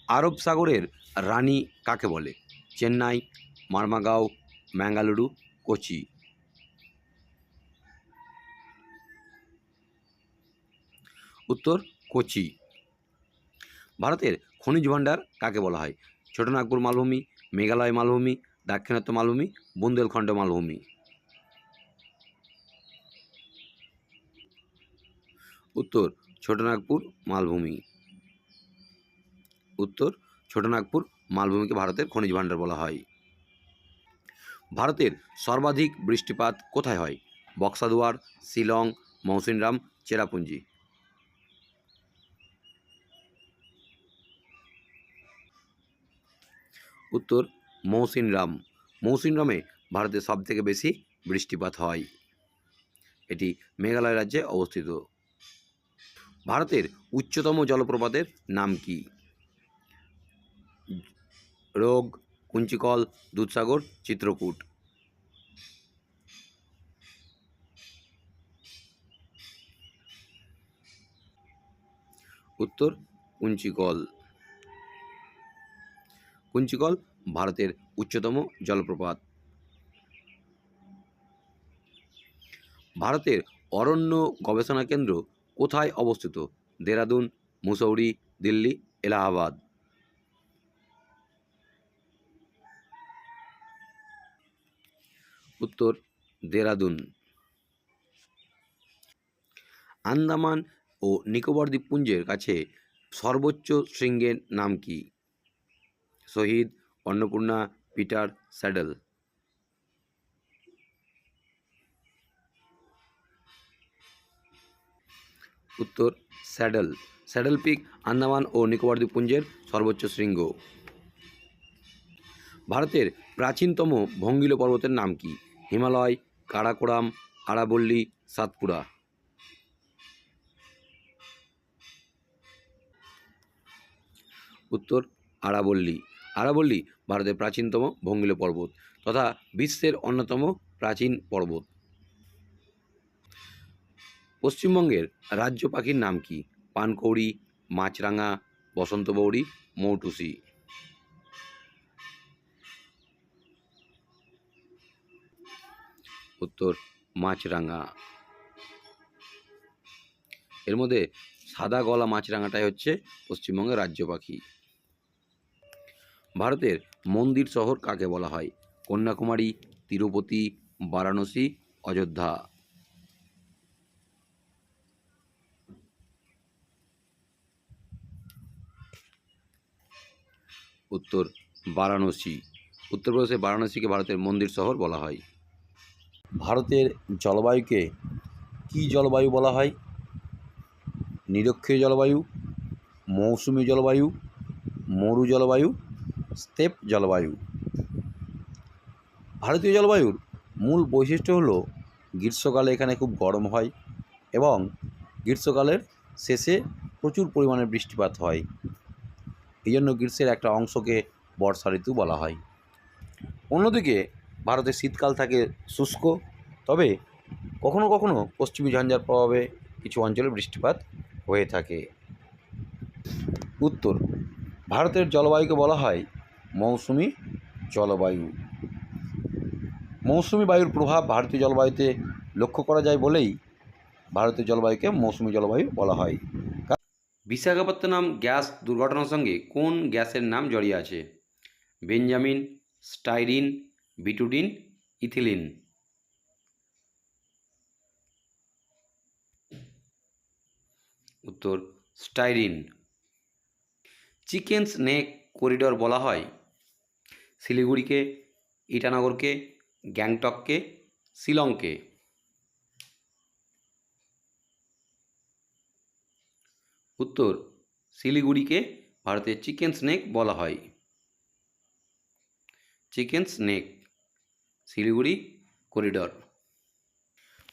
আরব সাগরের রানী কাকে বলে? চেন্নাই, মারমাগাঁও, ম্যাঙ্গালুরু, কোচি। উত্তর কোচি। ভারতের খনিজ ভাণ্ডার কাকে বলা হয়? ছোটনাগপুর মালভূমি, মেঘালয় মালভূমি, দাক্ষিণাত্য মালভূমি, বুন্দেলখণ্ড মালভূমি। উত্তর ছোটনাগপুর মালভূমি। উত্তর ছোটনাগপুর মালভূমিকে ভারতের খনিজ ভাণ্ডার বলা হয়। ভারতের সর্বাধিক বৃষ্টিপাত কোথায় হয়? বক্সাদুয়ার, শিলং, মৌসিনরাম, চেরাপুঞ্জি। উত্তর মৌসিনরাম। মৌসিনরামে ভারতের সবথেকে বেশি বৃষ্টিপাত হয়। এটি মেঘালয় রাজ্যে অবস্থিত। ভারতের উচ্চতম জলপ্রপাতের নাম কি? রোগ, কুঞ্চিকল, দুধসাগর, চিত্রকূট। উত্তর কুঞ্চিকল। কুঞ্চিকল ভারতের উচ্চতম জলপ্রপাত। ভারতের অরণ্য গবেষণা কেন্দ্র কোথায় অবস্থিত? দেরাদুন, মুসৌরি, দিল্লি, এলাহাবাদ। উত্তর দেরাদুন। আন্দামান ও নিকোবর দ্বীপপুঞ্জের কাছে সর্বোচ্চ শৃঙ্গের নাম কি? শহীদ, অন্নপূর্ণা, পিটার, স্যাডেল। উত্তর স্যাডেল। স্যাডেল পিক আন্দামান ও নিকোবর দ্বীপপুঞ্জের সর্বোচ্চ শৃঙ্গ। ভারতের প্রাচীনতম ভঙ্গিল পর্বতের নাম কি? হিমালয়, কারাকোরাম, আরাবল্লী, সাতপুরা। উত্তর আরাবল্লী। আরাবল্লী ভারতের প্রাচীনতম ভঙ্গিল পর্বত তথা বিশ্বের অন্যতম প্রাচীন পর্বত। পশ্চিমবঙ্গের রাজ্য পাখির নাম কি? পানকৌড়ি, মাছরাঙা, বসন্ত বৌড়ি, মৌটুসি। উত্তর মাছরাঙা। এর মধ্যে সাদা গলা মাছরাঙাটাই হচ্ছে পশ্চিমবঙ্গের রাজ্য পাখি। ভারতের মন্দির শহর কাকে বলা হয়? কন্যাকুমারী, তিরুপতি, বারাণসী, অযোধ্যা। উত্তর বারাণসী। উত্তরপ্রদেশের বারাণসীকে ভারতের মন্দির শহর বলা হয়। ভারতের জলবায়ুকে কি জলবায়ু বলা হয়? নিরক্ষীয় জলবায়ু, মৌসুমী জলবায়ু, মরু জলবায়ু, স্টেপ জলবায়ু। ভারতীয় জলবায়ুর মূল বৈশিষ্ট্য হলো গ্রীষ্মকালে এখানে খুব গরম হয় এবং গ্রীষ্মকালের শেষে প্রচুর পরিমাণে বৃষ্টিপাত হয়। এই জন্য গ্রীষ্মের একটা অংশকে বর্ষা ঋতু বলা হয়। অন্যদিকে ভারতে শীতকাল থাকে শুষ্ক, তবে কখনো কখনো পশ্চিমী ঝঞ্ঝার প্রভাবে কিছু অঞ্চলে বৃষ্টিপাত হয়ে থাকে। উত্তর ভারতের জলবায়ুকে বলা হয় মৌসুমী জলবায়ু। মৌসুমী বায়ুর প্রভাব ভারতীয় জলবায়ুতে লক্ষ্য করা যায় বলেই ভারতীয় জলবায়ুকে মৌসুমী জলবায়ু বলা হয়। বিশাখাপত্তনম গ্যাস দুর্ঘটনার সঙ্গে কোন গ্যাসের নাম জড়িয়ে আছে? Benzene, styrene, butadiene, ethylene. উত্তর স্টাইরিন। চিকেন স্নেক করিডর বলা হয় শিলিগুড়িকে, ইটানগরকে, গ্যাংটককে, শিলংকে। উত্তর শিলিগুড়িকে ভারতের চিকেন স্নেক বলা হয়। Chicken snake, Siliguri corridor.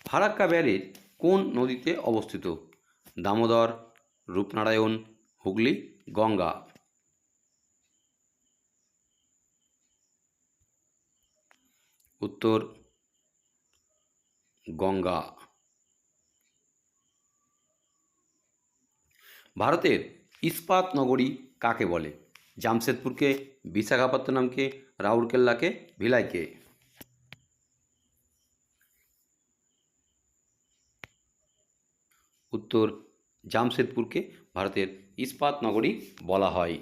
Farakka barrage কোন নদীতে অবস্থিত? দামোদর, রূপনারায়ণ, হুগলি, গঙ্গা। উত্তর গঙ্গা। ভারতের ইস্পাত নগরী কাকে বলে? জামশেদপুরকে বিশাখাপত্তনমকে, রাউরকেল্লাকে ভিলাইকে? উত্তর জামশেদপুরকে ভারতের ইস্পাত নগরী বলা হয়।